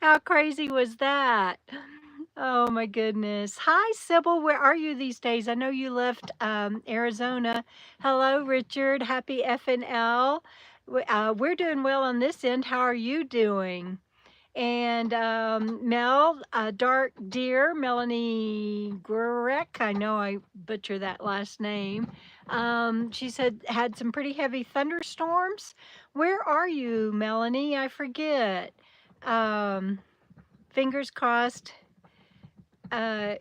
How crazy was that? Oh my goodness. Hi, Sybil. Where are you these days? I know you left Arizona. Hello, Richard. Happy FNL. We're doing well on this end. How are you doing? And Mel, Dark Deer, Melanie Gurek, I know I butcher that last name. She said had some pretty heavy thunderstorms. Where are you, Melanie? I forget. Um, Fingers crossed. Uh,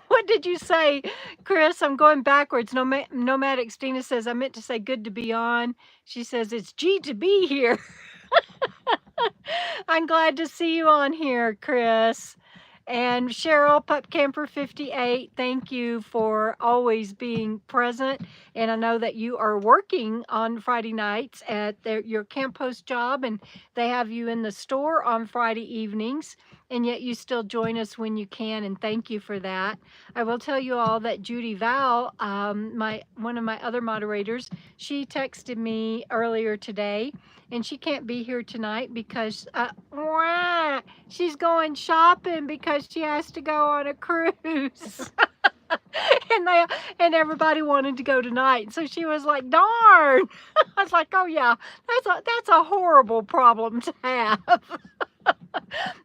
what did you say, Chris? I'm going backwards. Nomadic Stina says, I meant to say good to be on. She says, it's G to be here. I'm glad to see you on here, Chris. And Cheryl, Pup Camper 58, thank you for always being present. And I know that you are working on Friday nights at your camp host job, and they have you in the store on Friday evenings, and yet you still join us when you can, and thank you for that. I will tell you all that Judy Val, one of my other moderators, she texted me earlier today, and she can't be here tonight because she's going shopping because she has to go on a cruise. and everybody wanted to go tonight. So she was like, darn. I was like, oh yeah, that's a horrible problem to have.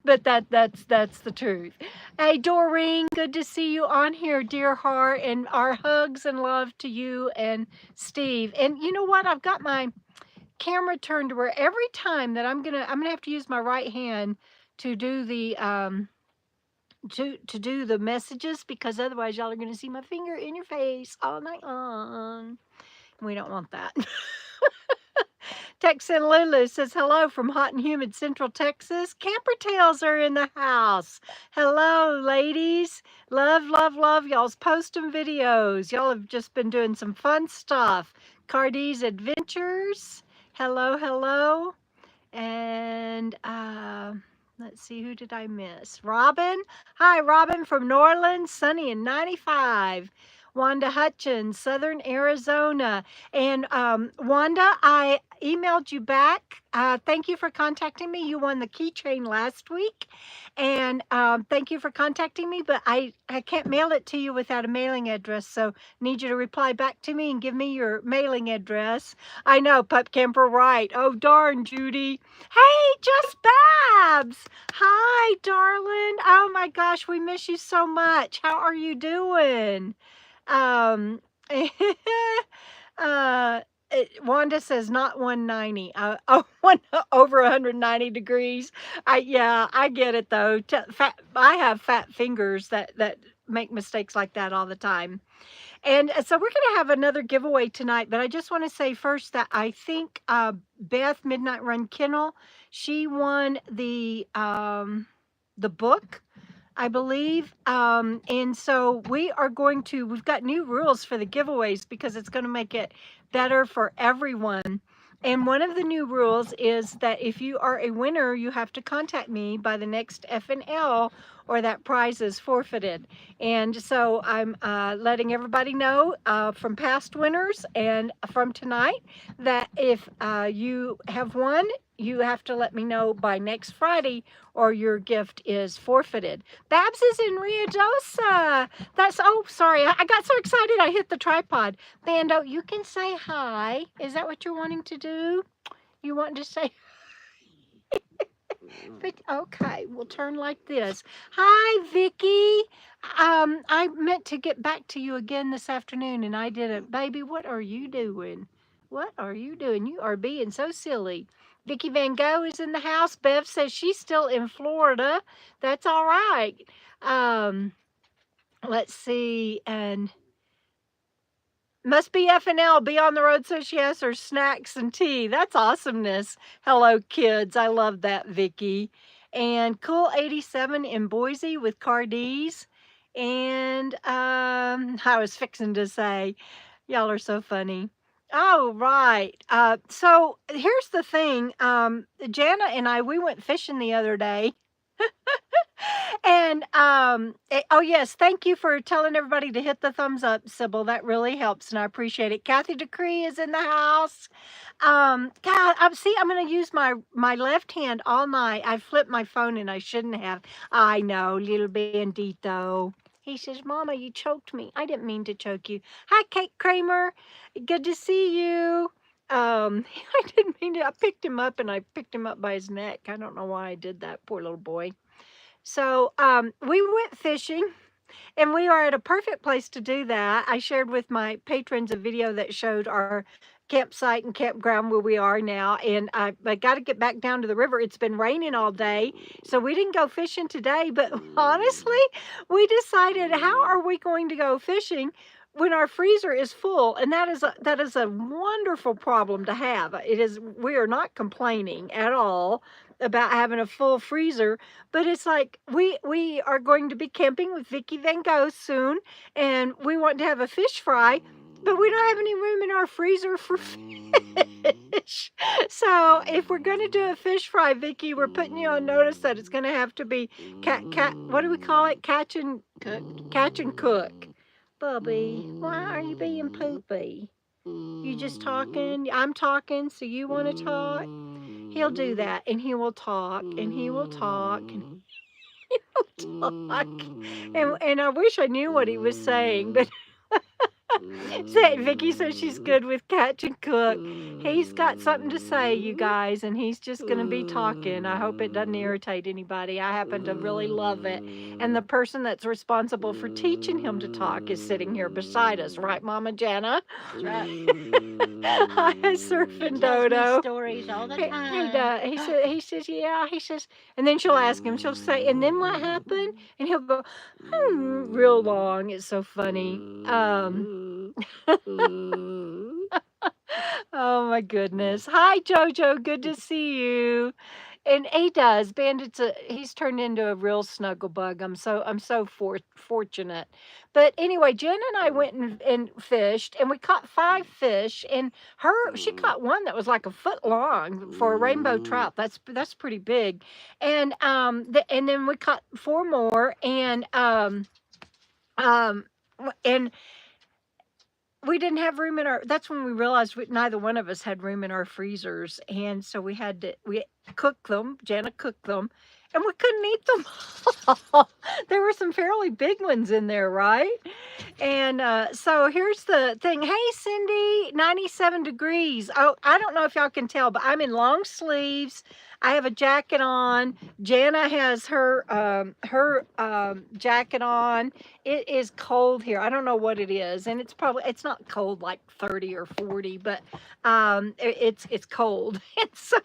But that's the truth. Hey, Doreen, good to see you on here, dear heart, and our hugs and love to you and Steve. And you know what? I've got my camera turned to where every time that I'm gonna have to use my right hand to do the to do the messages, because otherwise y'all are gonna see my finger in your face all night long. We don't want that. Texan Lulu says hello from hot and humid Central Texas. Camper Tales are in the house. Hello, ladies. Love, love, love y'all's posting videos. Y'all have just been doing some fun stuff. Cardi's Adventures. Hello, hello. And let's see, who did I miss? Robin. Hi, Robin from New Orleans, sunny and 95. Wanda Hutchins, Southern Arizona. And Wanda, I emailed you back. Thank you for contacting me. You won the keychain last week. And thank you for contacting me, but I can't mail it to you without a mailing address. So need you to reply back to me and give me your mailing address. I know, Pup Camper, right. Oh, darn, Judy. Hey, Just Babs. Hi, darling. Oh my gosh, we miss you so much. How are you doing? Um, Wanda says not 190. Over 190 degrees. Yeah, I get it though. I have fat fingers that make mistakes like that all the time. And so we're going to have another giveaway tonight, but I just want to say first that I think Beth Midnight Run Kennel, she won the book, I believe. And so we've got new rules for the giveaways because it's going to make it better for everyone. And one of the new rules is that if you are a winner, you have to contact me by the next FNL or that prize is forfeited. And so I'm letting everybody know from past winners and from tonight that if you have won, you have to let me know by next Friday or your gift is forfeited. Babs is in Ruidosa. Oh, sorry. I got so excited I hit the tripod. Bando, you can say hi. Is that what you're wanting to do? You want to say but okay, we'll turn like this. Hi, Vicky. I meant to get back to you again this afternoon and I didn't. Baby, what are you doing? What are you doing? You are being so silly. Vicky Van Gogh is in the house. Bev says she's still in Florida. That's all right. Let's see. And must be FNL, be on the road so she has her snacks and tea. That's awesomeness. Hello, kids. I love that, Vicky. And Cool 87 in Boise with Cardi's. And I was fixing to say, y'all are so funny. Oh, right. So here's the thing. Jana and I, we went fishing the other day. And oh yes, thank you for telling everybody to hit the thumbs up, Sybil. That really helps, and I appreciate it. Kathy Decree is in the house. God, I'm gonna use my left hand all night. I flipped my phone and I shouldn't have. I know, little bandito. He says, "Mama, you choked me. I didn't mean to choke you." Hi, Kate Kramer. Good to see you. I didn't mean to. I picked him up and I picked him up by his neck. I don't know why I did that. Poor little boy. So we went fishing, and we are at a perfect place to do that. I shared with my patrons a video that showed our campsite and campground where we are now, and I got to get back down to the river. It's been raining all day, so we didn't go fishing today, but honestly, we decided, how are we going to go fishing when our freezer is full? And that is a wonderful problem to have. It is. We are not complaining at all about having a full freezer, but it's like we are going to be camping with Vicky Van Gogh soon, and we want to have a fish fry, but we don't have any room in our freezer for fish. So if we're going to do a fish fry, Vicky, we're putting you on notice that it's going to have to be what do we call it? Catch and cook. Bubby, why are you being poopy? You just talking? I'm talking, so you want to talk? He'll do that, and he will talk, and he will talk, and he'll talk. And I wish I knew what he was saying, but Vicky says she's good with catch and cook. He's got something to say, you guys, and he's just going to be talking. I hope it doesn't irritate anybody. I happen to really love it. And the person that's responsible for teaching him to talk is sitting here beside us, right, Mama Jana? Right. Hi, Surfing Dodo. Stories all the time. He says, yeah. He says, and then she'll ask him. She'll say, and then what happened? And he'll go, real long. It's so funny. Oh my goodness. Hi, Jojo. Good to see you. And he does. Bandit's he's turned into a real snuggle bug. I'm so fortunate. But anyway, Jen and I went and fished, and we caught 5 fish. And she caught one that was like a foot long for a rainbow trout. That's pretty big. And and then we caught 4 more, and we didn't have room in that's when we realized neither one of us had room in our freezers. And so we cooked them. Jana cooked them, and we couldn't eat them all. There were some fairly big ones in there, right? And so here's the thing. Hey, Cindy, 97 degrees. Oh, I don't know if y'all can tell, but I'm in long sleeves. I have a jacket on. Jana has her jacket on. It is cold here. I don't know what it is, and it's not cold like 30 or 40, but it's cold. And so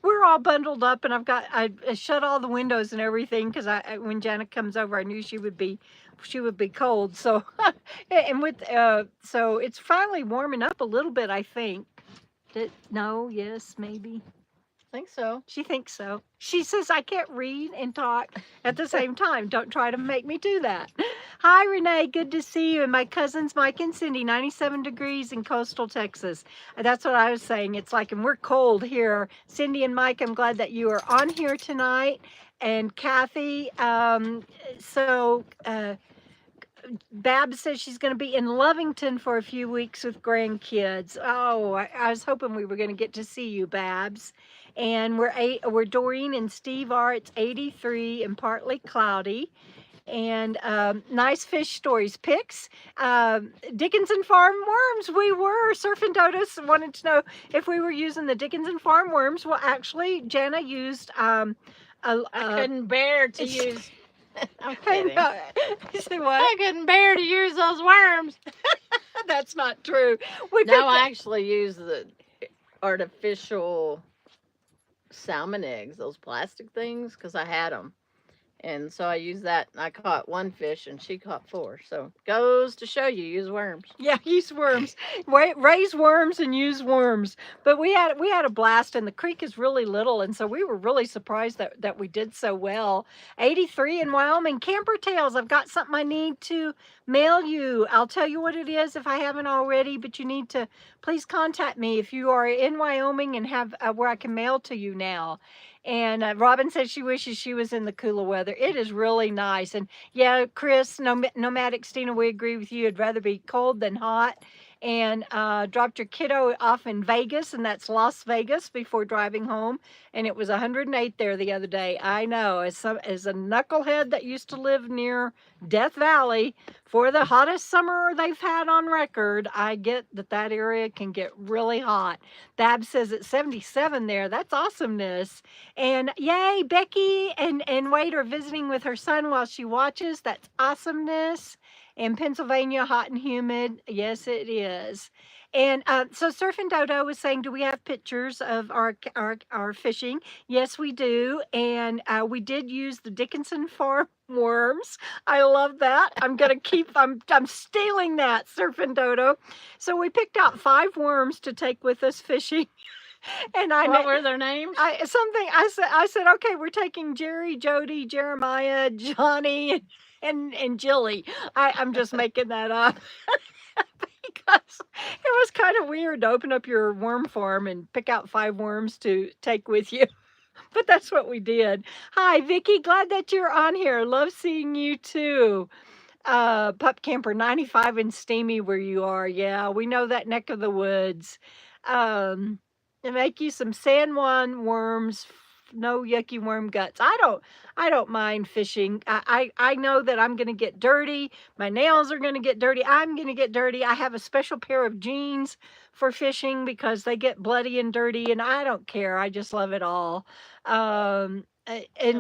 we're all bundled up, and I shut all the windows and everything because when Jana comes over, I knew she would be cold. So so it's finally warming up a little bit, I think. No, yes, maybe. I think so. She thinks so. She says I can't read and talk at the same time. Don't try to make me do that. Hi, Renee. Good to see you. And my cousins, Mike and Cindy, 97 degrees in coastal Texas. That's what I was saying. It's like, and we're cold here. Cindy and Mike, I'm glad that you are on here tonight. And Kathy, Babs says she's going to be in Lovington for a few weeks with grandkids. Oh, I was hoping we were going to get to see you, Babs. And where Doreen and Steve are, it's 83 and partly cloudy. And nice fish stories. Pics. Dickinson Farm worms. We were. Surfing Dodos wanted to know if we were using the Dickinson Farm worms. Well, actually, Jana used... I couldn't bear to use... I'm kidding. You say what? I couldn't bear to use those worms. That's not true. I actually use the artificial salmon eggs, those plastic things, because I had them. And so I used that, and I caught 1 fish, and she caught 4. So goes to show you, use worms. Yeah, use worms. Raise worms and use worms. But we had a blast, and the creek is really little, and so we were really surprised that we did so well. 83 in Wyoming. Camper Tales, I've got something I need to mail you. I'll tell you what it is if I haven't already, but you need to please contact me if you are in Wyoming and have where I can mail to you now. And Robin says she wishes she was in the cooler weather. It is really nice. And yeah, Chris, Nomadic Stina, we agree with you. It'd rather be cold than hot. And dropped your kiddo off in Vegas, and that's Las Vegas, before driving home. And it was 108 there the other day. I know, as a knucklehead that used to live near Death Valley, for the hottest summer they've had on record, I get that area can get really hot. Dab says it's 77 there. That's awesomeness. And yay, Becky and Wade are visiting with her son while she watches. That's awesomeness. In Pennsylvania, hot and humid. Yes, it is. And so Surfing Dodo was saying, do we have pictures of our fishing? Yes, we do. And we did use the Dickinson farm worms. I love that. I'm gonna I'm stealing that, Surfing Dodo. So we picked out 5 worms to take with us fishing. And what were their names? I said, okay, we're taking Jerry, Jody, Jeremiah, Johnny, and Jilly. I'm just making that up. Because it was kind of weird to open up your worm farm and pick out 5 worms to take with you. But that's what we did. Hi, Vicki. Glad that you're on here. Love seeing you too. Pup Camper 95 and steamy where you are. Yeah, we know that neck of the woods. And make you some San Juan worms. No yucky worm guts. I don't mind fishing. I know that I'm gonna get dirty. My nails are gonna get dirty. I'm gonna get dirty. I have a special pair of jeans for fishing because they get bloody and dirty, and I don't care. I just love it all. And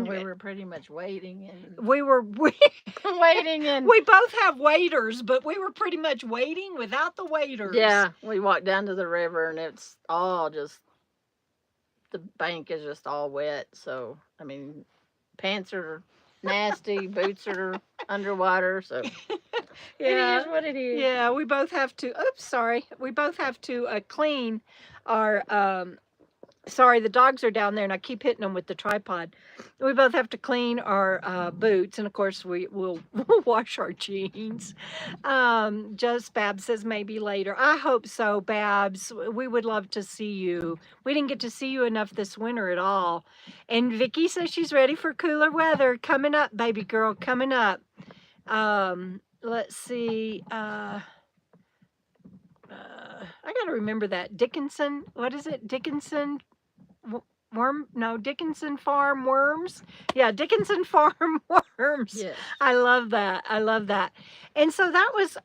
we were pretty much waiting and we were waiting and we both have waders, but we were pretty much waiting without the waders. Yeah, we walked down to the river and it's all just, the bank is just all wet. So I mean, pants are nasty, boots are underwater. So yeah, it is what it is. Yeah, we both have to. Oops, sorry. We both have to clean our. Sorry, the dogs are down there, and I keep hitting them with the tripod. We both have to clean our boots, and of course, we'll wash our jeans. Just Babs says maybe later. I hope so, Babs. We would love to see you. We didn't get to see you enough this winter at all. And Vicky says she's ready for cooler weather. Coming up, baby girl, coming up. Let's see. I got to remember that. Dickinson, what is it? Dickinson Dickinson Farm Worms. Yeah, Dickinson Farm Worms. Yes. I love that. I love that. And so that was,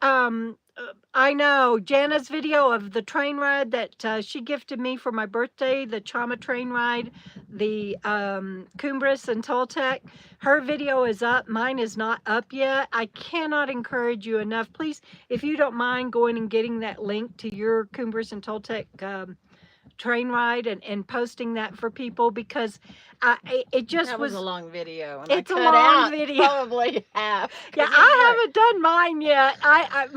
I know, Jana's video of the train ride that she gifted me for my birthday, the Chama train ride, the Cumbres and Toltec. Her video is up. Mine is not up yet. I cannot encourage you enough. Please, if you don't mind going and getting that link to your Cumbres and Toltec train ride and posting that for people, because it just that was a long video. And it's I a cut long out video. Probably half. Yeah, I haven't done mine yet. I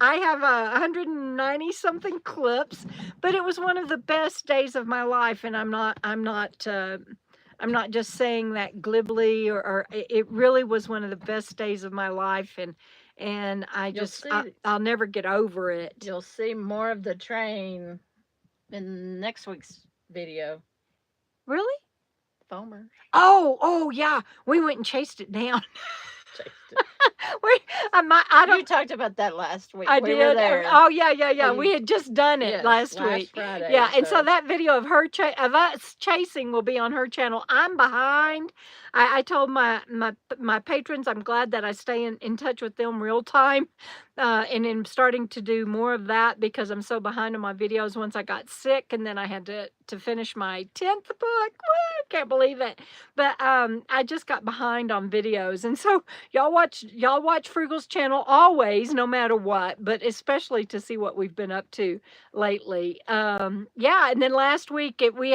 have 190 something clips, but it was one of the best days of my life, and I'm not just saying that glibly, or it really was one of the best days of my life, and I'll never get over it. You'll see more of the train in next week's video. Really? Foamer. Oh yeah, we went and chased it down. Chased it. You talked about that last week. I we did. Were there. Oh yeah. We had just done it last week. Friday, yeah, and so that video of her of us chasing will be on her channel. I'm behind. I told my patrons I'm glad that I stay in touch with them real time, and I'm starting to do more of that because I'm so behind on my videos. Once I got sick, and then I had to finish my 10th book. Woo, can't believe it. But I just got behind on videos, and so y'all watch Frugal's channel always, no matter what, but especially to see what we've been up to lately. Yeah, and then last week we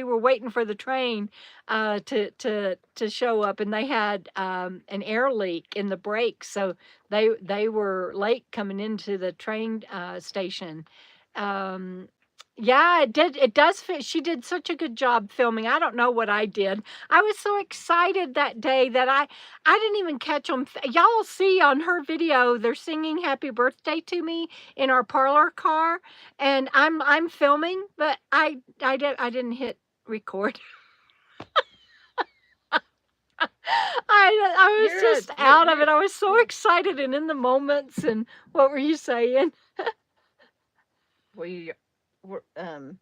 were waiting for the train to show up, and they had an air leak in the brakes, so they were late coming into the train station. Yeah, it does fit. She did such a good job filming. I don't know what I did. I was so excited that day that I didn't even catch them. Y'all will see on her video, they're singing happy birthday to me in our parlor car, and I'm filming, but I didn't hit record. I was You're a- just out of you're- it. I was so excited and in the moments. And what were you saying? we were I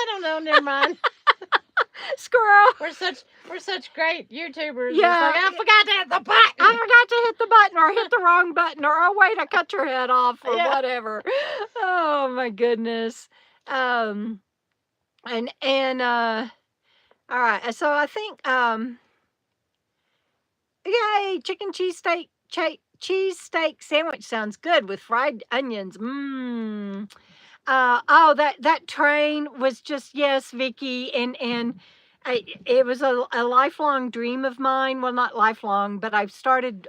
don't know, never mind. Squirrel. We're such great YouTubers. It's Yeah. like I forgot to hit the button. I forgot to hit the button or hit the wrong button or oh wait, I cut your head off or Yeah. whatever. Oh my goodness. And all right. So I think yay, chicken cheesesteak cheesesteak sandwich sounds good with fried onions. Mmm. Oh, that train was just yes, Vicky, and it was a lifelong dream of mine. Well, not lifelong, but I've started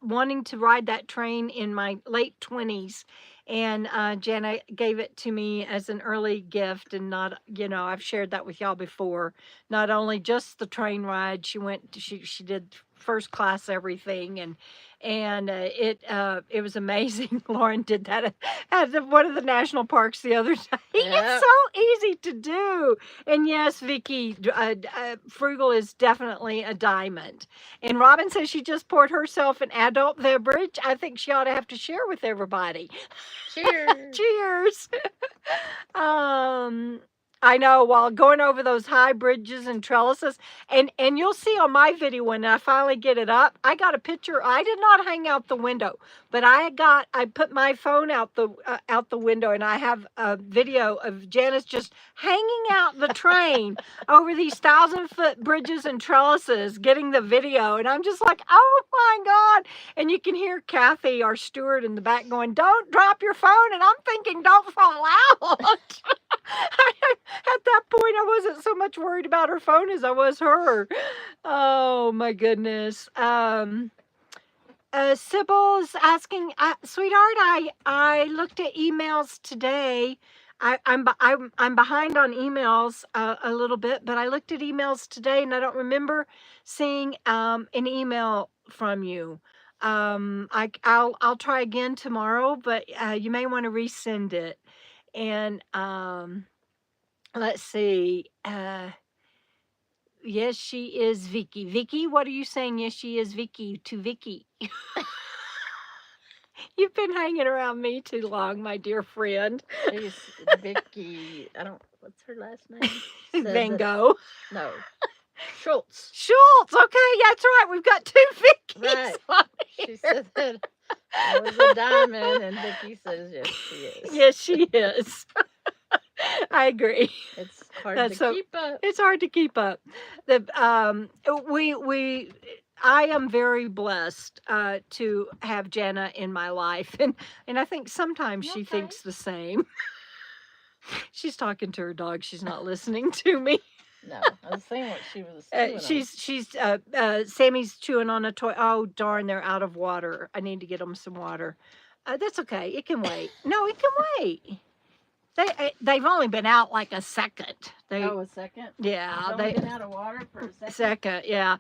wanting to ride that train in my late 20s, and Jana gave it to me as an early gift, and not I've shared that with y'all before. Not only just the train ride, she did first class everything, and it was amazing. Lauren did that at one of the national parks the other day. Yeah. It's so easy to do. And yes, Vicky, frugal is definitely a diamond. And Robin says she just poured herself an adult beverage. I think she ought to have to share with everybody. Cheers. Cheers. I know, while going over those high bridges and trellises, and you'll see on my video when I finally get it up, I got a picture. I did not hang out the window, but I put my phone out the window, and I have a video of Janice just hanging out the train over these 1,000-foot bridges and trellises, getting the video, and I'm just like, oh my God! And you can hear Kathy, our steward, in the back going, "Don't drop your phone," and I'm thinking, "Don't fall out." At that point, I wasn't so much worried about her phone as I was her. Oh my goodness. Sybil's asking, sweetheart, I looked at emails today. I'm behind on emails a little bit, but I looked at emails today and I don't remember seeing an email from you. I'll try again tomorrow, but you may want to resend it. And let's see. Yes, she is Vicky. Vicky, what are you saying? Yes, she is Vicky to Vicky. You've been hanging around me too long, my dear friend. She's Vicky. What's her last name? Van Gogh. No. Schultz. Schultz. Okay, that's right. We've got two Vickies. Right. On She here. said that I was a diamond, and Vicky says yes, she is. Yes, she is. I agree. It's hard That's to keep up. It's hard to keep up. I am very blessed to have Jana in my life, and I think sometimes she Okay. thinks the same. She's talking to her dog. She's not listening to me. No, I was saying what she was doing. She's Sammy's chewing on a toy. Oh darn, they're out of water. I need to get them some water. That's okay. It can wait. No, it can wait. They've only been out like a second. a second? Yeah, They've only been out of water for a second. Yeah,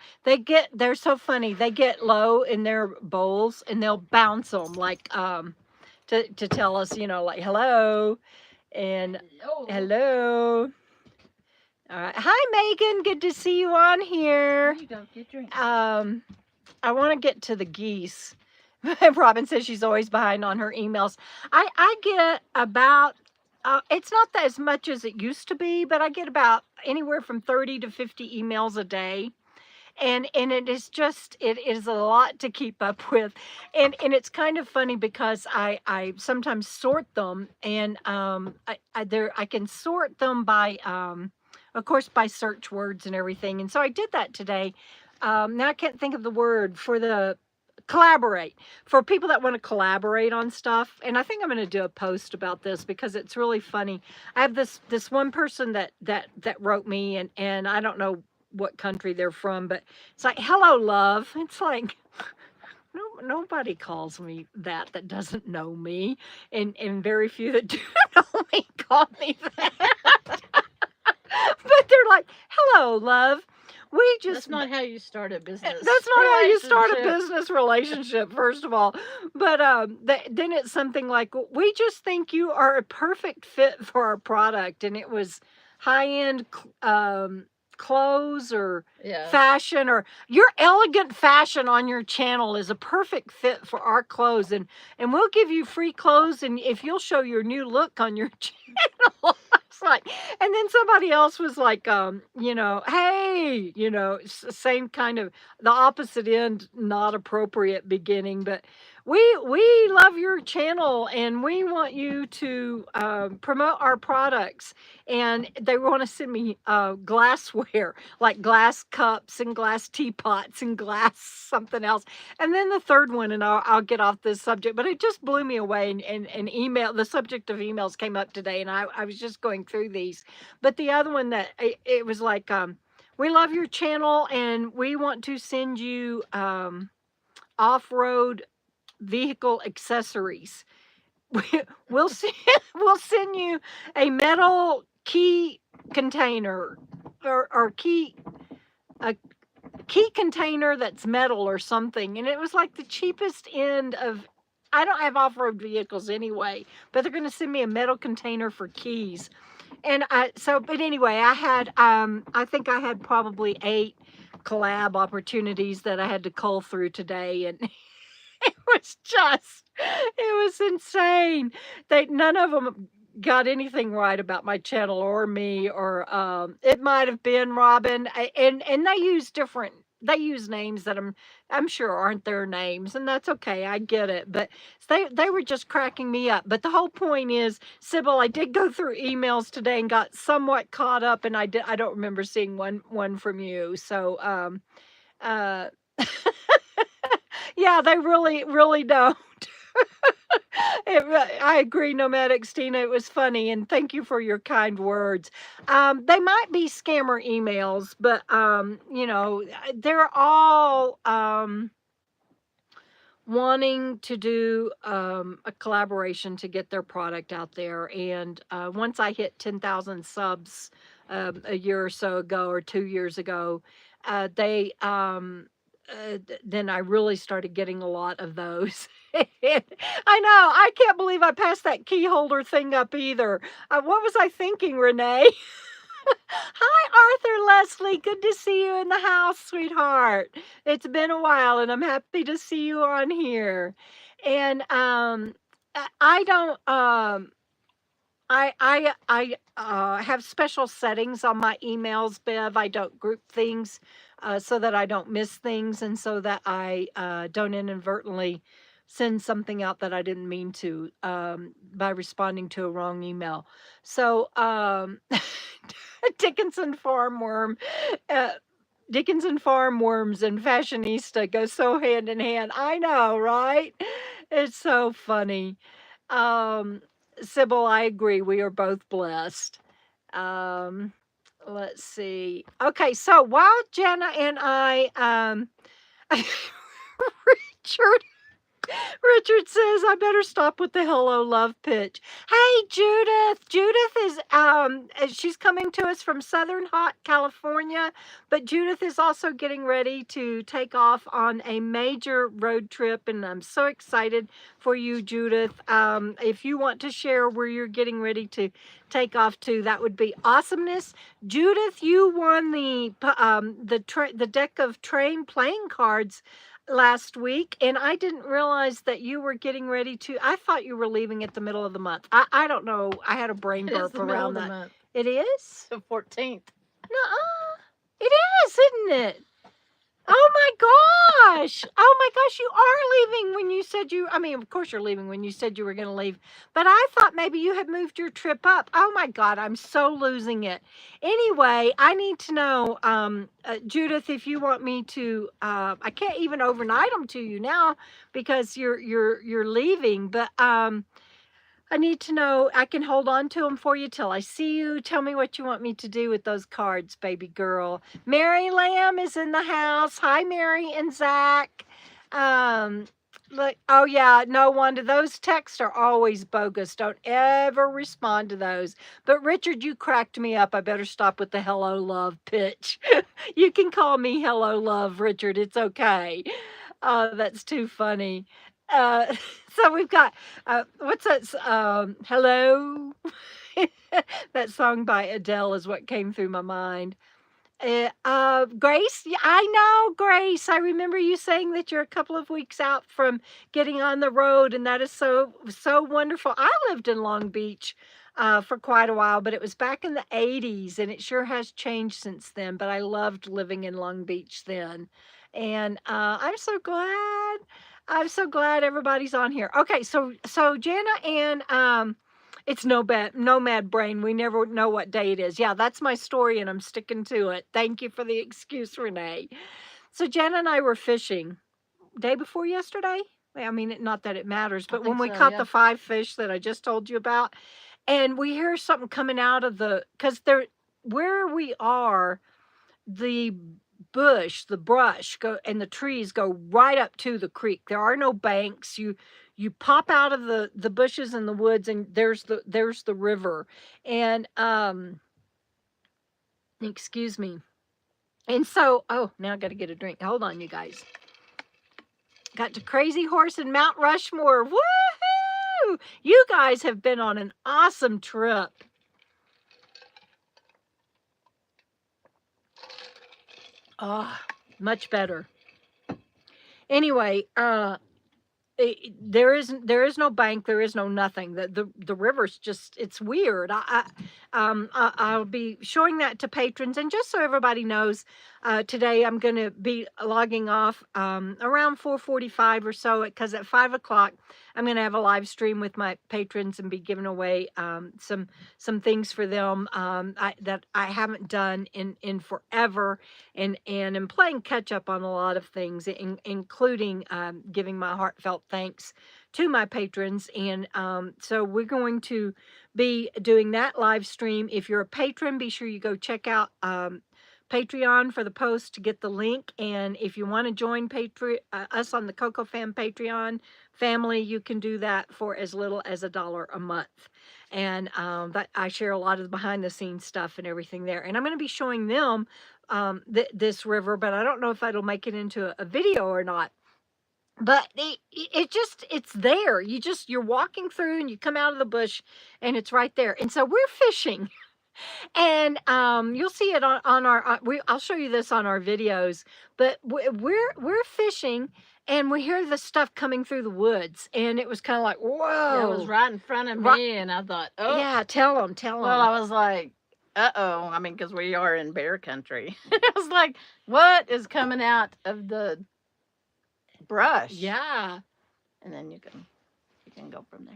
they're so funny. They get low in their bowls and they'll bounce them like to tell us, like hello and hello. All right. Hi Megan, good to see you on here. You don't get drink. I want to get to the geese. Robin says she's always behind on her emails. I get about it's not that as much as it used to be, but I get about anywhere from 30 to 50 emails a day. And it is a lot to keep up with. And it's kind of funny because I sometimes sort them, and I can sort them by of course by search words and everything. And so I did that today. Now I can't think of the word for the collaborate, for people that want to collaborate on stuff. And I think I'm going to do a post about this because it's really funny. I have this one person that wrote me, and I don't know what country they're from, but it's like, hello love. It's like nobody calls me that doesn't know me, and very few that do know me call me that. But they're like, hello love, That's not how you start a business. That's not how you start a business relationship, first of all. But then it's something like, we just think you are a perfect fit for our product. And it was high-end clothes or Yeah. fashion, or your elegant fashion on your channel is a perfect fit for our clothes, and we'll give you free clothes, and if you'll show your new look on your channel. It's like, and then somebody else was like, you know, hey, you know, it's the same kind of the opposite end, not appropriate beginning, but we love your channel and we want you to promote our products. And they want to send me glassware, like glass cups and glass teapots and glass something else. And then the third one, and I'll get off this subject, but it just blew me away. And email, the subject of emails came up today, and I was just going through these. But the other one that it was like, we love your channel and we want to send you off-road vehicle accessories. We'll send, we'll send you a metal key container or a key container that's metal or something. And it was like the cheapest end of, I don't have off-road vehicles anyway, but they're going to send me a metal container for keys. And but anyway, I had, I think I had probably 8 collab opportunities that I had to cull through today. And it was insane. None of them got anything right about my channel or me, or it might have been Robin. And they use names that I'm sure aren't their names, and that's okay. I get it. But they were just cracking me up. But the whole point is, Sybil, I did go through emails today and got somewhat caught up, and I don't remember seeing one from you. So uh yeah, they really don't. I agree, Nomadics Tina. It was funny, and thank you for your kind words. They might be scammer emails, but you know, they're all wanting to do a collaboration to get their product out there. And once I hit 10,000 subs a year or so ago, or 2 years ago, they then I really started getting a lot of those. I know, I can't believe I passed that key holder thing up either. What was I thinking, Renee? Hi, Arthur Leslie. Good to see you in the house, sweetheart. It's been a while, and I'm happy to see you on here. And I don't I have special settings on my emails, Bev. I don't group things so that I don't miss things, and so that I don't inadvertently send something out that I didn't mean to by responding to a wrong email. So Dickinson farm worm. Uh, Dickinson farm worms and fashionista go so hand in hand. I know, right? It's so funny. Um, Sybil, I agree. We are both blessed. Um, let's see. Okay, so while Jenna and I, Richard Richard says I better stop with the hello love pitch. Hey, Judith. Judith is she's coming to us from Southern Hot California, but Judith is also getting ready to take off on a major road trip, and I'm so excited for you, Judith. If you want to share where you're getting ready to take off to, that would be awesomeness. Judith, you won the deck of train playing cards last week, and I didn't realize that you were getting ready to. I thought you were leaving at the middle of the month. I don't know. I had a brain It is burp the middle around of the that. month, It is? the 14th. Nuh-uh. It is, isn't it? Oh my gosh. Oh my gosh, you are leaving when you said I mean, of course you're leaving when you said you were going to leave, but I thought maybe you had moved your trip up. Oh my God, I'm so losing it. Anyway, I need to know, Judith, if you want me to, I can't even overnight them to you now because you're leaving, but, I need to know. I can hold on to them for you till I see you. Tell me what you want me to do with those cards, baby girl. Mary Lamb is in the house. Hi, Mary and Zach. Look, oh yeah, no wonder. Those texts are always bogus. Don't ever respond to those. But Richard, you cracked me up. I better stop with the hello love pitch. You can call me hello love, Richard. It's okay. That's too funny. Uh, so we've got what's that? Hello. That song by Adele is what came through my mind. Grace, yeah, I know, Grace. I remember you saying that you're a couple of weeks out from getting on the road, and that is so wonderful. I lived in Long Beach for quite a while, but it was back in the 80s, and it sure has changed since then. But I loved living in Long Beach then, and I'm so glad. I'm so glad everybody's on here. Okay, so Jana and it's Nomad Brain. We never know what day it is. Yeah, that's my story, and I'm sticking to it. Thank you for the excuse, Renee. So Jenna and I were fishing day before yesterday. Well, I mean, not that it matters, but when we caught the 5 fish that I just told you about, and we hear something coming out of because where we are, the brush and the trees go right up to the creek. There are no banks. You pop out of the bushes and the woods, and there's the river. And excuse me. And so, oh, now I got to get a drink. Hold on, you guys. Got to Crazy Horse and Mount Rushmore. Woohoo! You guys have been on an awesome trip. Oh, much better. Anyway, there is no bank, there is no nothing. The river's just, it's weird. I'll be showing that to patrons, and just so everybody knows, today I'm going to be logging off around 4:45 or so, because at 5 o'clock I'm going to have a live stream with my patrons and be giving away some things for them that I haven't done in forever, and am playing catch up on a lot of things, including giving my heartfelt thanks to my patrons. And so we're going to be doing that live stream. If you're a patron, be sure you go check out Patreon for the post to get the link. And if you want to join us on the KOKO Fam Patreon family, you can do that for as little as $1 a month. And that I share a lot of the behind the scenes stuff and everything there. And I'm going to be showing them this river, but I don't know if it'll make it into a video or not. But it's there. You're walking through, and you come out of the bush, and it's right there. And so we're fishing. And you'll see it on our I'll show you this on our videos, but we're fishing, and we hear the stuff coming through the woods, and it was kind of like, whoa. It was right in front of me, and I thought, oh. Yeah, tell them. Well, I was like, uh-oh. I mean, because we are in bear country. I was like, what is coming out of the brush? Yeah. And then you can go from there.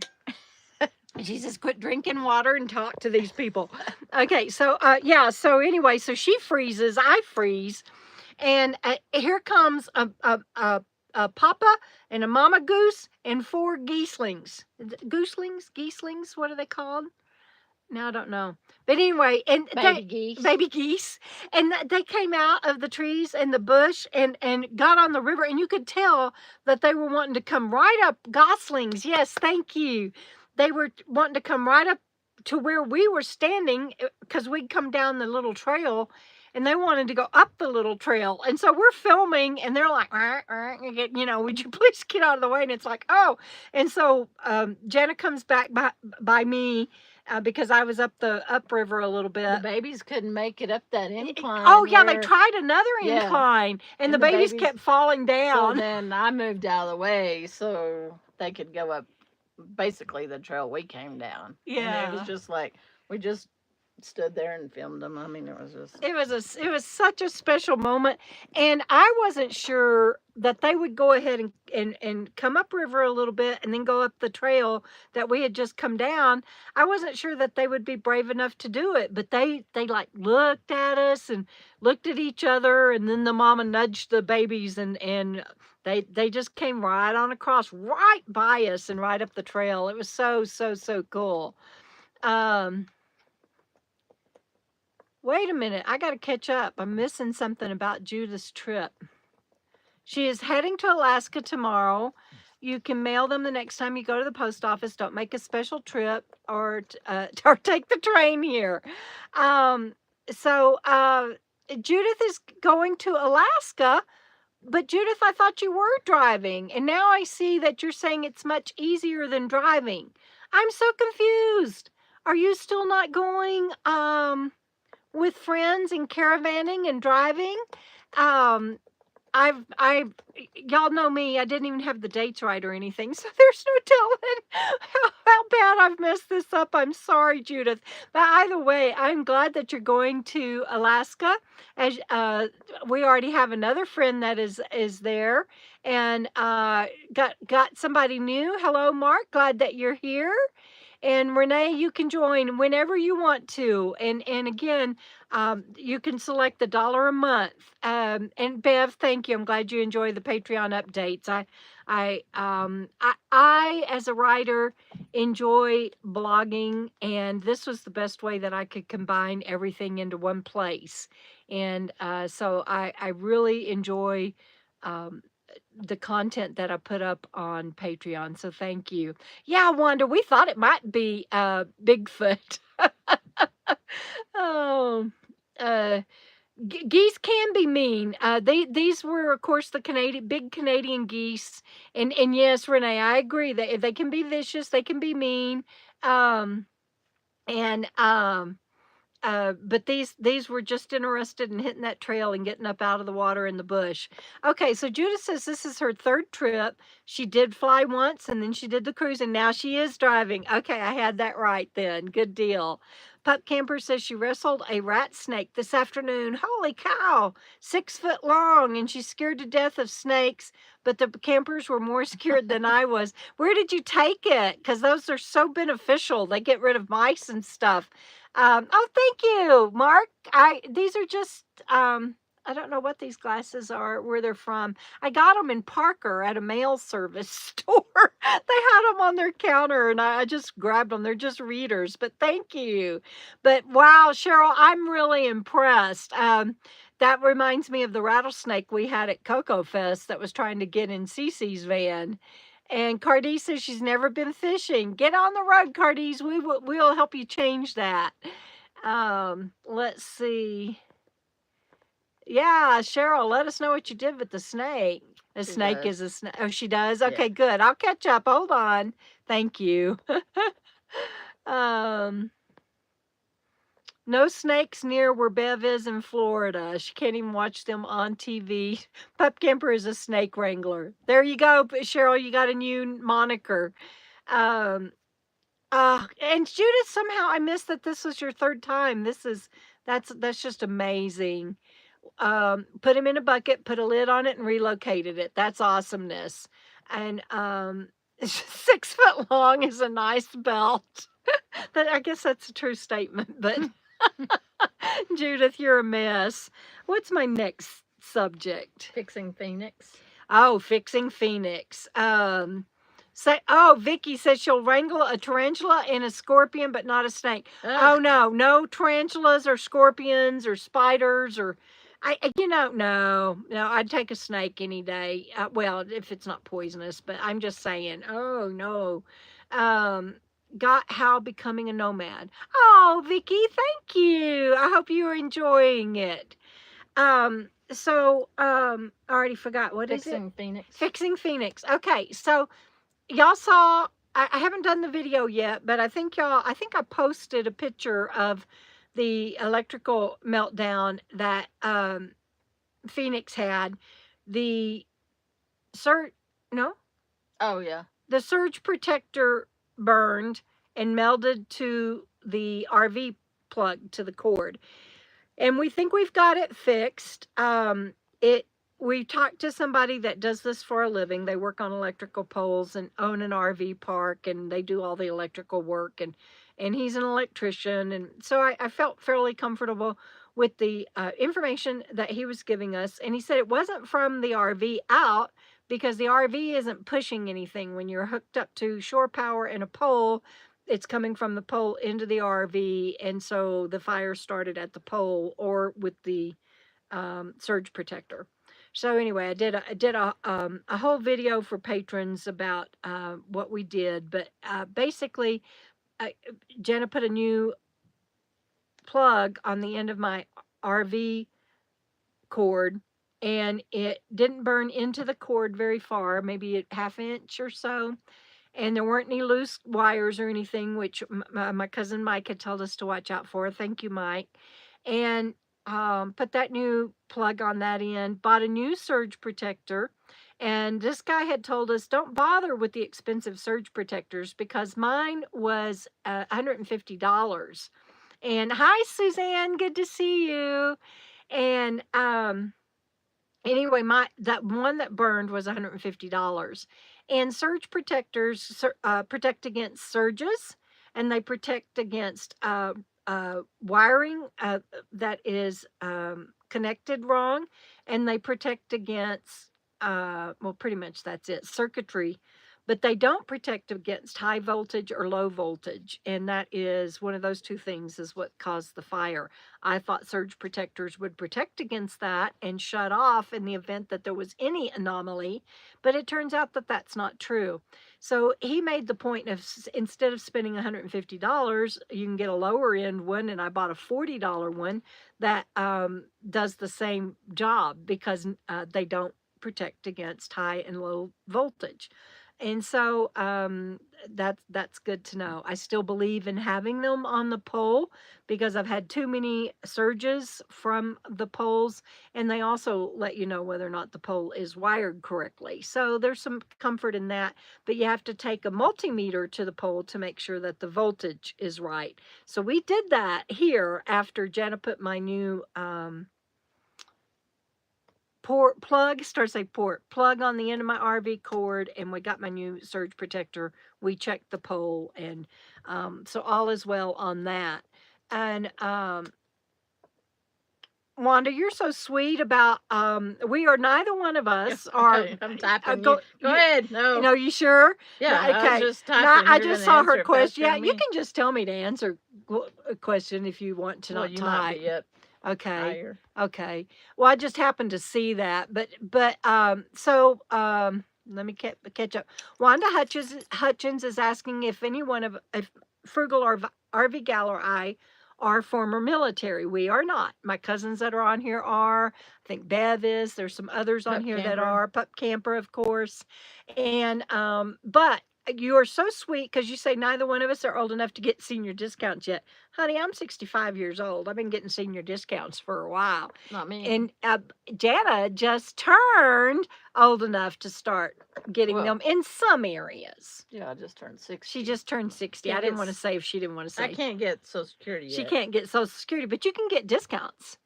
Jesus, quit drinking water and talk to these people. Okay, so yeah, so anyway, so she freezes, I freeze, and here comes a papa and a mama goose and 4 geeslings. Geeslings, what are they called? No, I don't know. But anyway, and baby geese, and they came out of the trees and the bush and got on the river, and you could tell that they were wanting to come right up. Goslings, yes, thank you. They were wanting to come right up to where we were standing, because we'd come down the little trail, and they wanted to go up the little trail. And so we're filming, and they're like, would you please get out of the way? And it's like, oh. And so Jenna comes back by me, because I was up the upriver a little bit. The babies couldn't make it up that incline. Oh, yeah, they tried another incline, and the babies kept falling down. So then I moved out of the way so they could go up basically the trail we came down. Yeah. And it was just like, we just stood there and filmed them. I mean, it was such a special moment, and I wasn't sure that they would go ahead and come upriver a little bit and then go up the trail that we had just come down. I wasn't sure that they would be brave enough to do it, but they like looked at us and looked at each other, and then the mama nudged the babies, and they just came right on across, right by us and right up the trail. It was so cool. Wait a minute, I got to catch up. I'm missing something about Judith's trip. She is heading to Alaska tomorrow. You can mail them the next time you go to the post office. Don't make a special trip or take the train here. So Judith is going to Alaska, but Judith, I thought you were driving, and now I see that you're saying it's much easier than driving. I'm so confused. Are you still not going? with friends and caravanning and driving. Um, y'all know me, I didn't even have the dates right or anything, so there's no telling how bad I've messed this up. I'm sorry, Judith. But either way, I'm glad that you're going to Alaska. As we already have another friend that is there, and got somebody new. Hello, Mark. Glad that you're here. And Renee, you can join whenever you want to. And again, you can select the $1 a month. And Bev, thank you. I'm glad you enjoy the Patreon updates. I as a writer enjoy blogging, and this was the best way that I could combine everything into one place. And so I really enjoy um, the content that I put up on Patreon. So thank you. Yeah, Wanda, we thought it might be Bigfoot. Oh, uh, geese can be mean. These were, of course, the big Canadian geese, and yes, Renee, I agree that they can be vicious, they can be mean, um, and but these were just interested in hitting that trail and getting up out of the water in the bush. Okay, so Judith says this is her 3rd trip. She did fly once, and then she did the cruise, and now she is driving. Okay, I had that right then. Good deal. Pup Camper says she wrestled a rat snake this afternoon. Holy cow, 6 foot long, and she's scared to death of snakes, but the campers were more scared than I was. Where did you take it? Because those are so beneficial. They get rid of mice and stuff. Oh, thank you, Mark. These are just I don't know what these glasses are, where they're from. I got them in Parker at a mail service store. They had them on their counter, and I just grabbed them. They're just readers, but thank you. But wow, Cheryl, I'm really impressed. That reminds me of the rattlesnake we had at KOKO Fest that was trying to get in Cece's van. And Cardie says she's never been fishing. Get on the road, Cardie. We'll help you change that. Let's see. Yeah, Cheryl, let us know what you did with the snake. The She snake does. is a snake. Oh, she does? Yeah. Okay, good. I'll catch up. Hold on. Thank you. um, no snakes near where Bev is in Florida. She can't even watch them on TV. Pup Camper is a snake wrangler. There you go, Cheryl. You got a new moniker. Um, and Judith, somehow I missed that this was your 3rd time. That's just amazing. Put him in a bucket, put a lid on it, and relocated it. That's awesomeness. And 6 foot long is a nice belt. I guess that's a true statement, but Judith, you're a mess. What's my next subject? Fixing Phoenyx. Oh, fixing Phoenyx. Vicky says she'll wrangle a tarantula and a scorpion, but not a snake. Oh no tarantulas or scorpions or spiders or no, I'd take a snake any day. Well, if it's not poisonous, but I'm just saying. Oh no. Got how becoming a nomad. Oh, Vicky, thank you. I hope you are enjoying it. I already forgot. What is it? Fixing Phoenyx. Fixing Phoenyx. Okay, so y'all saw, I haven't done the video yet, but I think I posted a picture of the electrical meltdown that Phoenyx had. The no? Oh, yeah. The surge protector burned and melded to the RV plug, to the cord. And we think we've got it fixed. We talked to somebody that does this for a living. They work on electrical poles and own an RV park, and they do all the electrical work. And he's an electrician. And so I felt fairly comfortable with the information that he was giving us. And he said it wasn't from the RV out, because the RV isn't pushing anything. When you're hooked up to shore power and a pole, it's coming from the pole into the RV. And so the fire started at the pole or with the surge protector. So anyway, I did a whole video for patrons about what we did. But basically, Jenna put a new plug on the end of my RV cord, and it didn't burn into the cord very far, maybe a ½ inch or so. And there weren't any loose wires or anything, which my cousin Mike had told us to watch out for. Thank you, Mike. and put that new plug on that end, bought a new surge protector. And this guy had told us, don't bother with the expensive surge protectors because mine was $150. And hi, Suzanne, good to see you. And anyway, that one that burned was $150. And surge protectors protect against surges, and they protect against wiring that is connected wrong, and they protect against well, pretty much that's it, circuitry. But they don't protect against high voltage or low voltage, and that is one of those two things is what caused the fire. I thought surge protectors would protect against that and shut off in the event that there was any anomaly, but it turns out that that's not true. So he made the point of, instead of spending $150, you can get a lower end one, and I bought a $40 one that does the same job because they don't protect against high and low voltage. And so that's good to know. I still believe in having them on the pole because I've had too many surges from the poles, and they also let you know whether or not the pole is wired correctly. So there's some comfort in that, but you have to take a multimeter to the pole to make sure that the voltage is right. So we did that here after Jenna put my new plug on the end of my RV cord, and we got my new surge protector. We checked the pole, and so all is well on that. And Wanda, you're so sweet about we are neither one of us are Okay, I'm typing. Go ahead. No. You sure? Yeah. No, okay. I was just typing. I just saw her question. Yeah, Yeah, you can just tell me to answer a question if you want to. Well, not you type. might be up Okay. higher. Okay. Well, I just happened to see that, but so let me catch up. Wanda Hutchins is asking if if Frugal or RV Gal or I are former military. We are not. My cousins that are on here are. I think Bev is. There's some others on Pup here that camper. are. Pup Camper, of course. And but you are so sweet because you say neither one of us are old enough to get senior discounts yet. Honey, I'm 65 years old. I've been getting senior discounts for a while. Not me. And Jana just turned old enough to start getting them in some areas. Yeah, I just turned 60. She just turned 60. I didn't want to say if she didn't want to say. I can't get Social Security yet. She can't get Social Security, but you can get discounts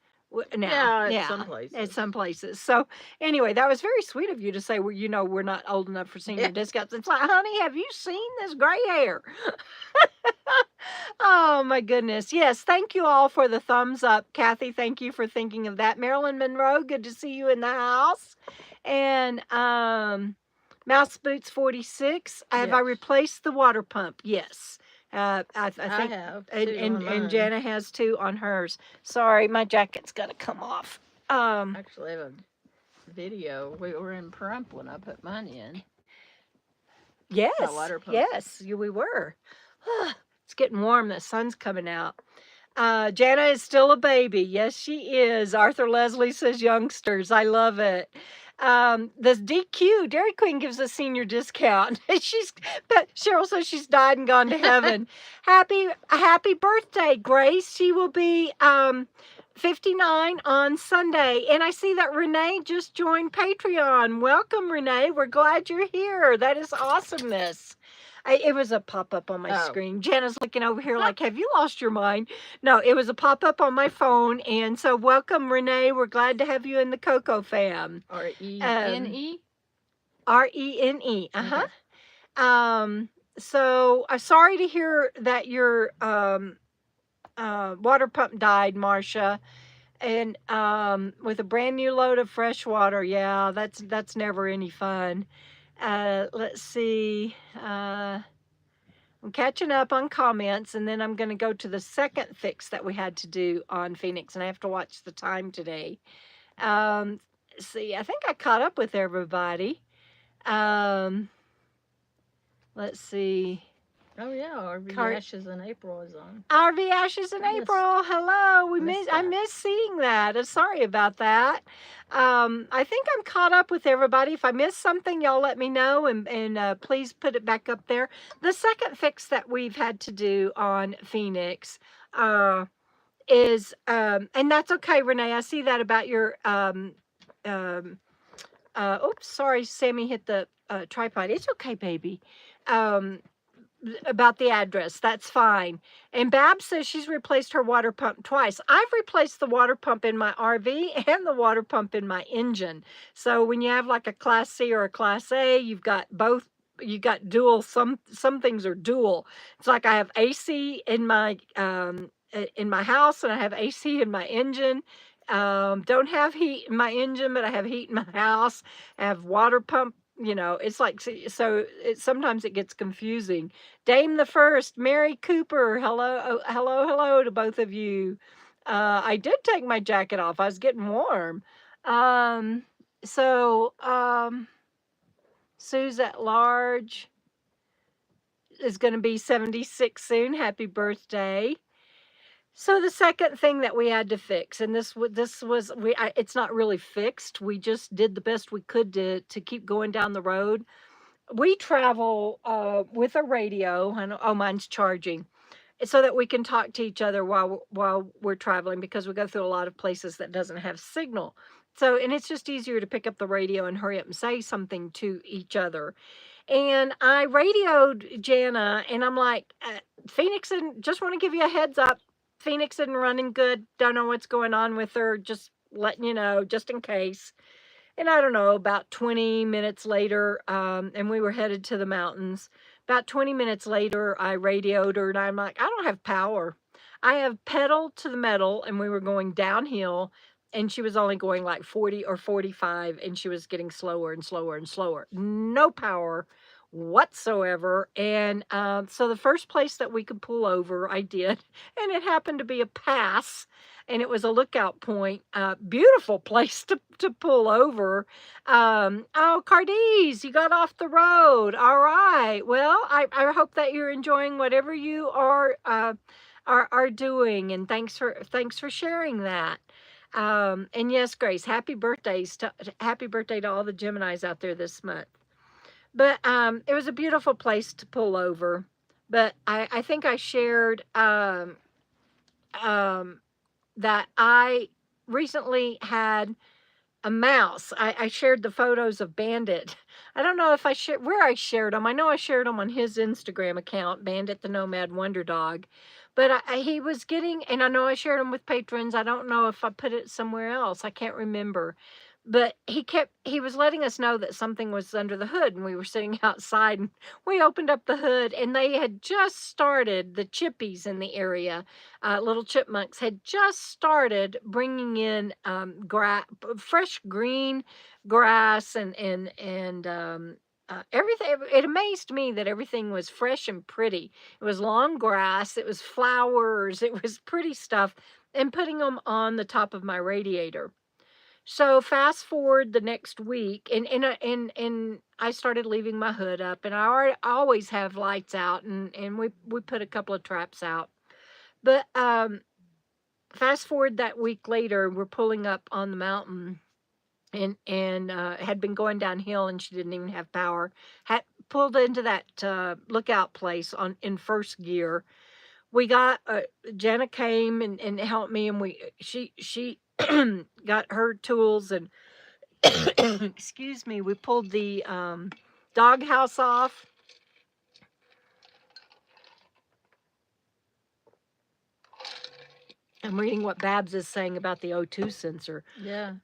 now. Yeah, at some places. At some places. So anyway, that was very sweet of you to say, well, we're not old enough for senior discounts. It's like, honey, have you seen this gray hair? Oh my goodness. Yes. Thank you all for the thumbs up. Kathy, thank you for thinking of that. Marilyn Monroe, good to see you in the house. And Mouse Boots 46. Have I replaced the water pump? Yes. I think I have. And Jana has too on hers. Sorry, my jacket's got to come off. Actually, I have a video. We were in Pahrump when I put mine in. Yes. Water pump. Yes, we were. It's getting warm. The sun's coming out. Jana is still a baby. Yes, she is. Arthur Leslie says youngsters. I love it. This DQ, Dairy Queen gives a senior discount. Cheryl says she's died and gone to heaven. Happy birthday, Grace. She will be 59 on Sunday. And I see that Renee just joined Patreon. Welcome, Renee. We're glad you're here. That is awesomeness. It was a pop-up on my screen. Jana's looking over here like, have you lost your mind? No, it was a pop-up on my phone. And so welcome, Renee. We're glad to have you in the KOKO Fam. R-E-N-E? R-E-N-E. Uh-huh. Okay. So I'm sorry to hear that your water pump died, Marcia. And with a brand new load of fresh water, yeah, that's never any fun. Let's see. I'm catching up on comments, and then I'm going to go to the second fix that we had to do on Phoenix, and I have to watch the time today. See, I think I caught up with everybody. Let's see. Oh yeah, RV Ashes in April is on. RV Ashes in April. Hello. I miss seeing that. Sorry about that. I think I'm caught up with everybody. If I missed something, y'all let me know, and please put it back up there. The second fix that we've had to do on Phoenix and that's okay, Renee. I see that about your oops, sorry, Sammy hit the tripod. It's okay, baby. Um, about the address. That's fine. And Bab says she's replaced her water pump twice. I've replaced the water pump in my RV and the water pump in my engine. So when you have like a Class C or a Class A, you've got both. You got dual. Some things are dual. It's like I have AC in my house and I have AC in my engine. Don't have heat in my engine, but I have heat in my house. I have water pump. It's like so. Sometimes it gets confusing. Dame the First, Mary Cooper, hello, hello to both of you. I did take my jacket off. I was getting warm. Um, so Sue's at large is going to be 76 soon. Happy birthday. So the second thing that we had to fix, and this was it's not really fixed. We just did the best we could to keep going down the road. We travel with a radio, and oh, mine's charging, so that we can talk to each other while we're traveling, because we go through a lot of places that doesn't have signal. So, and it's just easier to pick up the radio and hurry up and say something to each other. And I radioed Jana, and I'm like, Phoenix, and just want to give you a heads up. Phoenix isn't running good. Don't know what's going on with her. Just letting you know, just in case. And I don't know, about 20 minutes later, and we were headed to the mountains. About 20 minutes later, I radioed her, and I'm like, I don't have power. I have pedal to the metal, and we were going downhill, and she was only going like 40 or 45, and she was getting slower and slower and slower. No power whatsoever. And so the first place that we could pull over, I did, and it happened to be a pass, and it was a lookout point. Beautiful place to pull over. Oh, Cardiz, you got off the road. All right. Well, I hope that you're enjoying whatever you are doing, and thanks for sharing that. And yes, Grace, happy birthday to all the Geminis out there this month. But it was a beautiful place to pull over. But I think I shared that I recently had a mouse. I shared the photos of Bandit. I don't know if I shared where I shared them. I know I shared them on his Instagram account, Bandit the Nomad Wonder Dog. But he was getting, and I know I shared them with patrons. I don't know if I put it somewhere else. I can't remember. But he was letting us know that something was under the hood, and we were sitting outside, and we opened up the hood, and they had just started, the chippies in the area, little chipmunks, had just started bringing in fresh green grass and everything. It amazed me that everything was fresh and pretty. It was long grass, it was flowers, it was pretty stuff, and putting them on the top of my radiator. So fast forward the next week, and I started leaving my hood up, and I always have lights out, and we put a couple of traps out. But fast forward that week later, we're pulling up on the mountain, and had been going downhill, and she didn't even have power. Had pulled into that lookout place in first gear. We got Jana came and helped me, and she got her tools, and excuse me, we pulled the doghouse off. I'm reading what Babs is saying about the O2 sensor. Yeah.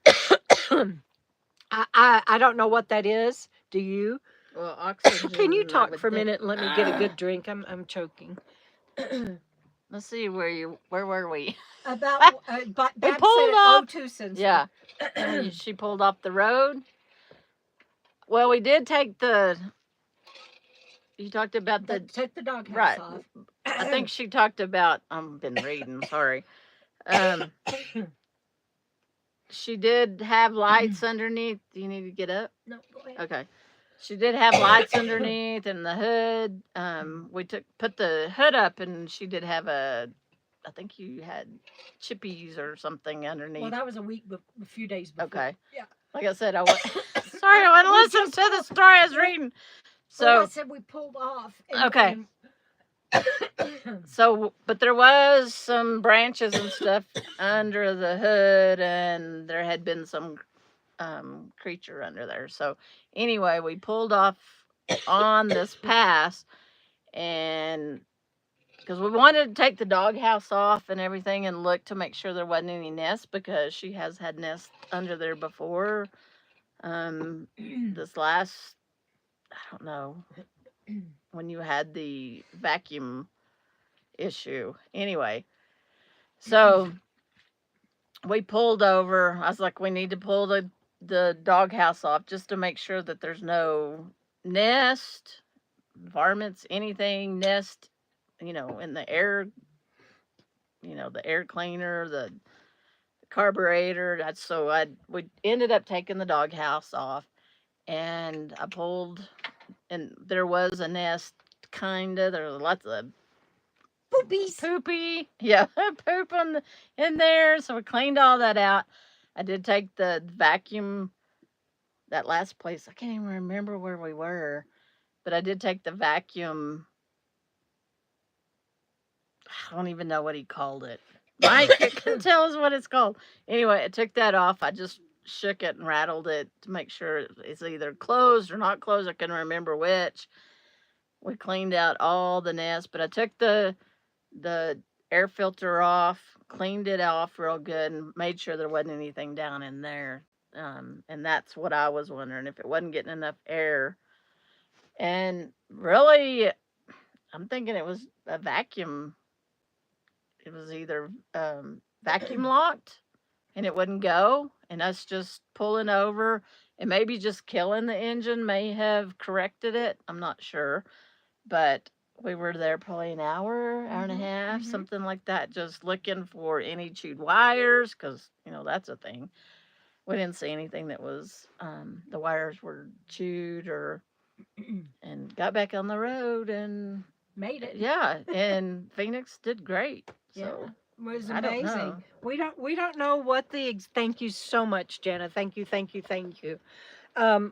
I don't know what that is. Do you? Well, oxygen. Can you talk for a minute and let me get a good drink? I'm choking. Let's see where were we? About Babs pulled said up. O2 sensor. Yeah. She pulled off the road. Well, we did take you talked about Took the doghouse right. off. I think she talked about, I've been reading, sorry. She did have lights underneath. Do you need to get up? No, go ahead. Okay. She did have lights underneath and the hood. We put the hood up, and she did have I think you had chippies or something underneath. Well, that was a few days before. Okay. Yeah. Like I said, sorry, I want to listen to the story I was reading. So well, I said we pulled off. Okay. So, but there was some branches and stuff under the hood, and there had been some creature under there. So anyway, we pulled off on this pass, and because we wanted to take the doghouse off and everything and look to make sure there wasn't any nests, because she has had nests under there before. This last, I don't know, when you had the vacuum issue. Anyway, so we pulled over. I was like, we need to pull the doghouse off just to make sure that there's no nest, varmints, anything, nest, in the air, the air cleaner, the carburetor. We ended up taking the doghouse off, and I pulled, and there was a nest, kinda. There was lots of poopy, yeah, poop in there. So we cleaned all that out. I did take the vacuum. That last place, I can't even remember where we were, but I did take the vacuum. I don't even know what he called it. Mike can tell us what it's called. Anyway, I took that off. I just shook it and rattled it to make sure it's either closed or not closed. I couldn't remember which. We cleaned out all the nests, but I took the air filter off, cleaned it off real good, and made sure there wasn't anything down in there. And that's what I was wondering, if it wasn't getting enough air. And really, I'm thinking it was a vacuum. It was either vacuum locked and it wouldn't go, and us just pulling over and maybe just killing the engine may have corrected it. I'm not sure. But we were there probably an hour, hour and a half, something like that, just looking for any chewed wires, because, that's a thing. We didn't see anything that was, the wires were chewed and got back on the road and Made it. Yeah, and Phoenix did great. So it was I don't amazing. know. We don't know what thank you so much, Jenna. Thank you.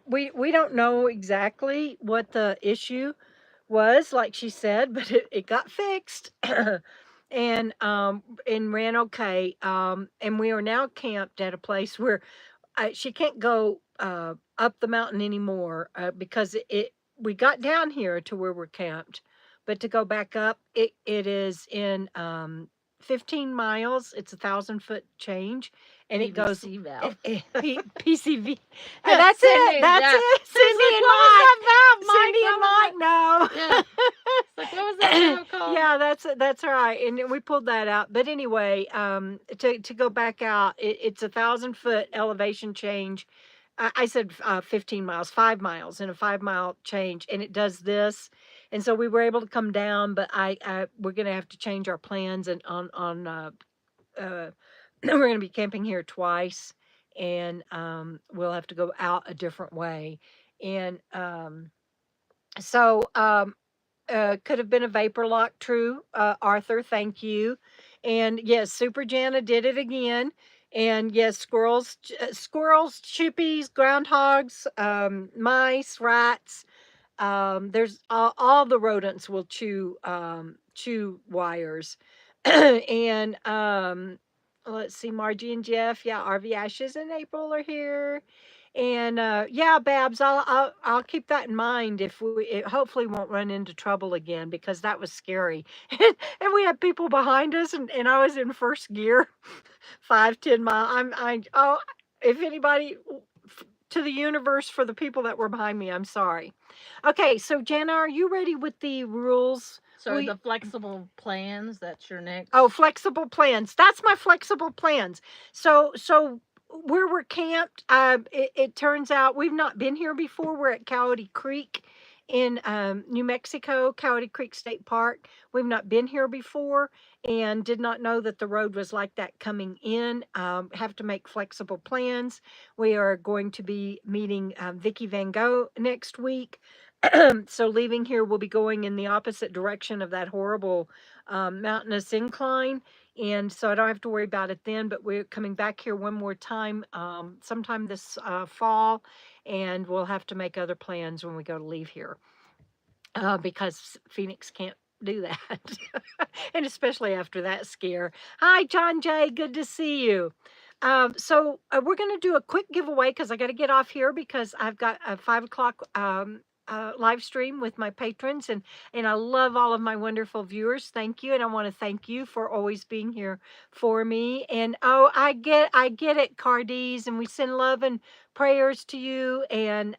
We don't know exactly what the issue was, like she said, but it got fixed. And ran okay. And we are now camped at a place where she can't go up the mountain anymore, because we got down here to where we're camped, but to go back up, it is in 15 miles. It's 1,000-foot change, and it goes PVC valve. PCV. That's it. That's it. Cindy and Mike. Cindy and Mike. No. Yeah. It's like, what was that valve called? Yeah, that's right. And we pulled that out. But anyway, to go back out, it's 1,000-foot elevation change. I said 15 miles, 5 miles in a 5-mile change, and it does this. And so we were able to come down, but we're going to have to change our plans, and we're going to be camping here twice, and we'll have to go out a different way. And so could have been a vapor lock, true, Arthur, thank you. And yes, Super Jana did it again. And yes, squirrels, chippies, groundhogs, mice, rats. There's all the rodents will chew wires. And let's see, Margie and Jeff. Yeah, RV Ashes and April are here. And yeah, Babs, I'll keep that in mind if it hopefully won't run into trouble again, because that was scary. And we had people behind us, and I was in first gear, 5-10 mile. If anybody, to the universe, for the people that were behind me, I'm sorry. Okay, so Jana, are you ready with the rules? So the flexible plans, that's your next. Oh, flexible plans. That's my flexible plans. So where we're camped, it turns out we've not been here before. We're at Coyote Creek in New Mexico, Coyote Creek State Park. We've not been here before and did not know that the road was like that coming in. Have to make flexible plans. We are going to be meeting Vicki Van Gogh next week. So leaving here, we'll be going in the opposite direction of that horrible mountainous incline. And so I don't have to worry about it then, but we're coming back here one more time sometime this fall, and we'll have to make other plans when we go to leave here, because Phoenix can't do that. And especially after that scare. Hi, John Jay. Good to see you. So we're going to do a quick giveaway because I got to get off here because I've got a 5 o'clock live stream with my patrons, and I love all of my wonderful viewers. Thank you, and I want to thank you for always being here for me. And oh, I get it, Cardies, and we send love and prayers to you. And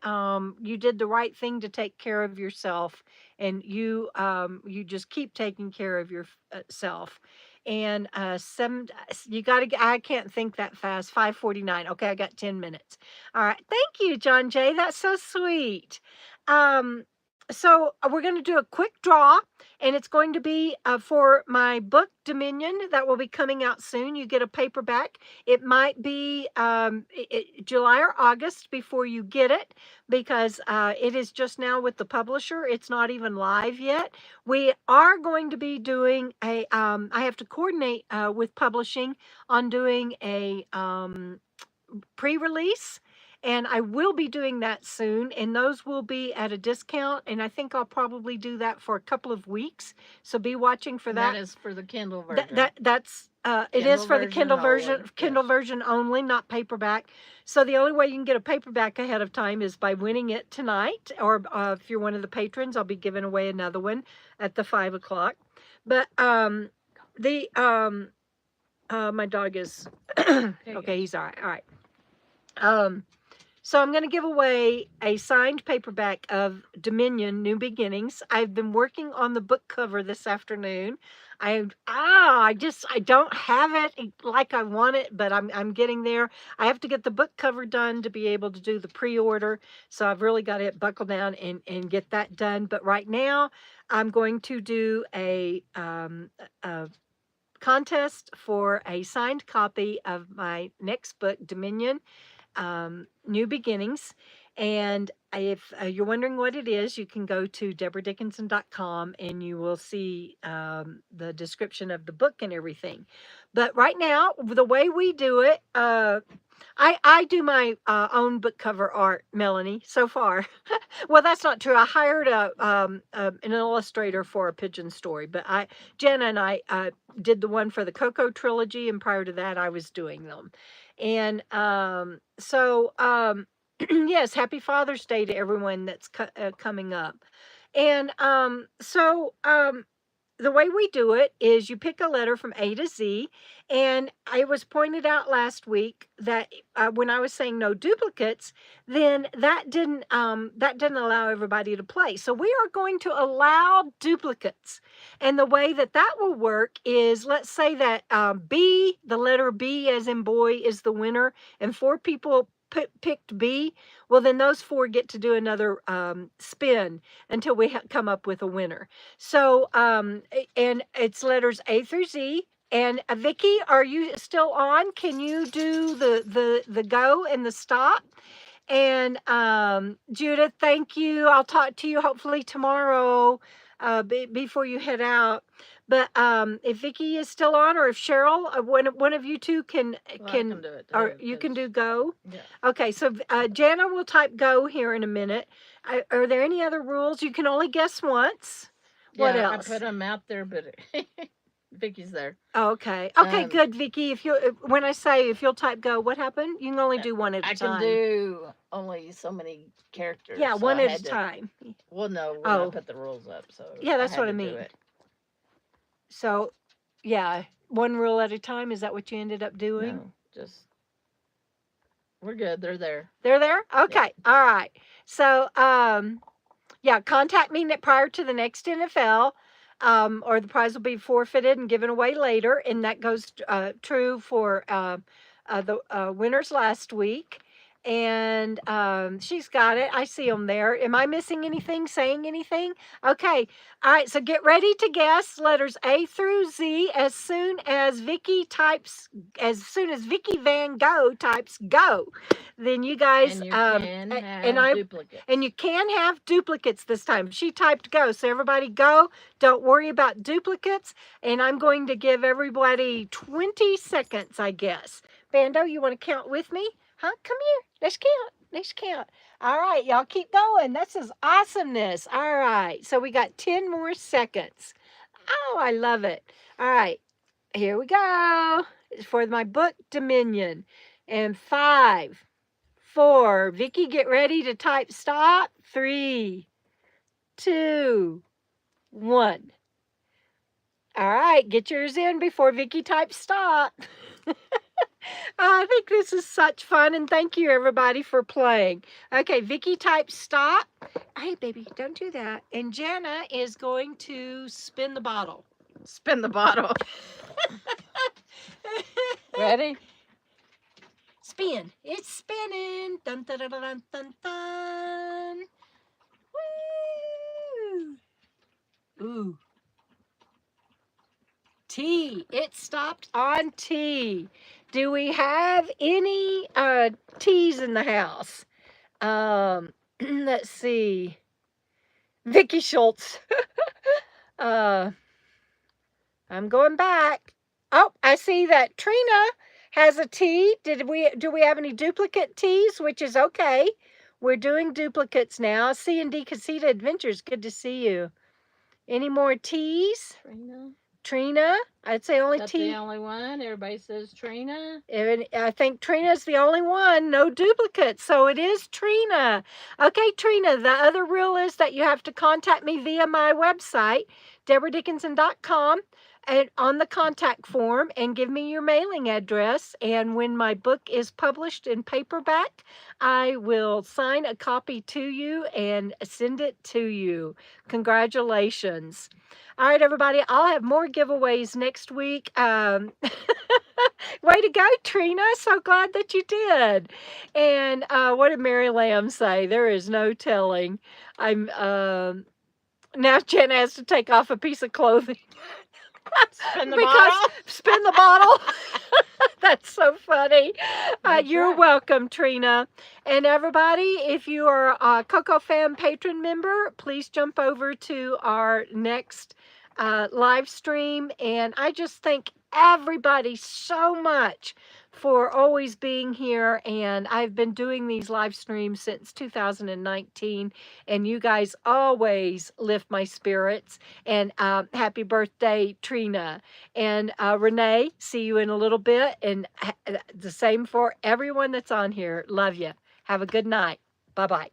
you did the right thing to take care of yourself, and you just keep taking care of yourself. And you got to, I can't think that fast. 5:49. Okay, I got 10 minutes. All right. Thank you, John Jay. That's so sweet. So we're going to do a quick draw, and it's going to be for my book Dominion that will be coming out soon. You get a paperback. It might be July or August before you get it, because it is just now with the publisher. It's not even live yet. We are going to be doing I have to coordinate with publishing on doing a pre-release, and I will be doing that soon, and those will be at a discount, and I think I'll probably do that for a couple of weeks, so be watching for that. That is for the Kindle version. That's it is for the Kindle version, Kindle version only, not paperback. So the only way you can get a paperback ahead of time is by winning it tonight, or if you're one of the patrons, I'll be giving away another one at the 5 o'clock. But my dog is okay. He's all right. All right. So I'm going to give away a signed paperback of Dominion, New Beginnings. I've been working on the book cover this afternoon. I don't have it like I want it, but I'm getting there. I have to get the book cover done to be able to do the pre-order. So I've really got to buckle down and get that done. But right now I'm going to do a contest for a signed copy of my next book, Dominion, New Beginnings. And if you're wondering what it is, you can go to debradickinson.com and you will see the description of the book and everything. But right now, the way we do it, I do my own book cover art, Melanie, so far. Well, that's not true. I hired an illustrator for A Pigeon Story, but Jenna and I did the one for the KOKO trilogy, and prior to that, I was doing them. And yes, happy Father's Day to everyone that's coming up. And the way we do it is you pick a letter from A to Z, and I was pointed out last week that when I was saying no duplicates, then that didn't allow everybody to play. So we are going to allow duplicates, and the way that will work is, let's say that B, the letter B as in boy, is the winner, and 4 people picked B. Well, then those 4 get to do another spin until we come up with a winner. So and it's letters A through Z. And Vicky, are you still on? Can you do the go and the stop? And Judith, thank you. I'll talk to you hopefully tomorrow before you head out. But if Vicky is still on, or if Cheryl, one of you two can do it, or you can do go. Yeah. Okay, so Jana will type go here in a minute. Are there any other rules? You can only guess once. What else? I put them out there, but Vicky's there. Okay. Okay, good, Vicky. When I say if you'll type go, what happened? You can only do one at a time. I can do only so many characters. Yeah, so one at a time. Well, no, I put the rules up, so yeah, that's what I mean. So, yeah, one rule at a time. Is that what you ended up doing? No, just we're good. They're there. They're there? Okay. Yeah. All right. So, yeah, contact me prior to the next NFL, or the prize will be forfeited and given away later. And that goes true for the winners last week. And she's got it. I see them there. Am I missing anything, saying anything? Okay. All right. So get ready to guess letters A through Z as soon as Vicky Van Gogh types go. Then you guys, and you can have duplicates this time. She typed go. So everybody go. Don't worry about duplicates. And I'm going to give everybody 20 seconds, I guess. Bando, you want to count with me? Huh? Come here. Let's count. Let's count. All right, y'all keep going. This is awesomeness. All right. So we got 10 more seconds. Oh, I love it. All right, here we go. It's for my book, Dominion. And 5, 4. Vicky, get ready to type stop. 3, 2, 1. All right, get yours in before Vicky types stop. I think this is such fun, and thank you everybody for playing. Okay, Vicky types stop. Hey, baby, don't do that. And Jana is going to spin the bottle. Spin the bottle. Ready? Spin. It's spinning. Dun dun dun dun dun dun. Woo! Ooh. T. It stopped on T. Do we have any T's in the house? Let's see. Vicky Schultz. I'm going back. Oh, I see that Trina has a T. Do we have any duplicate T's? Which is okay. We're doing duplicates now. C&D Casita Adventures. Good to see you. Any more T's? Trina, I'd say only That's T. the only one. Everybody says Trina. And I think Trina's the only one. No duplicates. So it is Trina. Okay, Trina, the other rule is that you have to contact me via my website, DebraDickinson.com, and on the contact form, and give me your mailing address. And when my book is published in paperback, I will sign a copy to you and send it to you. Congratulations. All right, everybody, I'll have more giveaways next week. Way to go, Trina. So glad that you did. And what did Mary Lamb say? There is no telling. I'm now Jen has to take off a piece of clothing. Spin the bottle? Spin the bottle. That's so funny. You're right. welcome, Trina. And everybody, if you are a KOKO Fam patron member, please jump over to our next live stream. And I just thank everybody so much for always being here. And I've been doing these live streams since 2019. And you guys always lift my spirits. And happy birthday, Trina. And Renee, see you in a little bit. And the same for everyone that's on here. Love you. Have a good night. Bye-bye.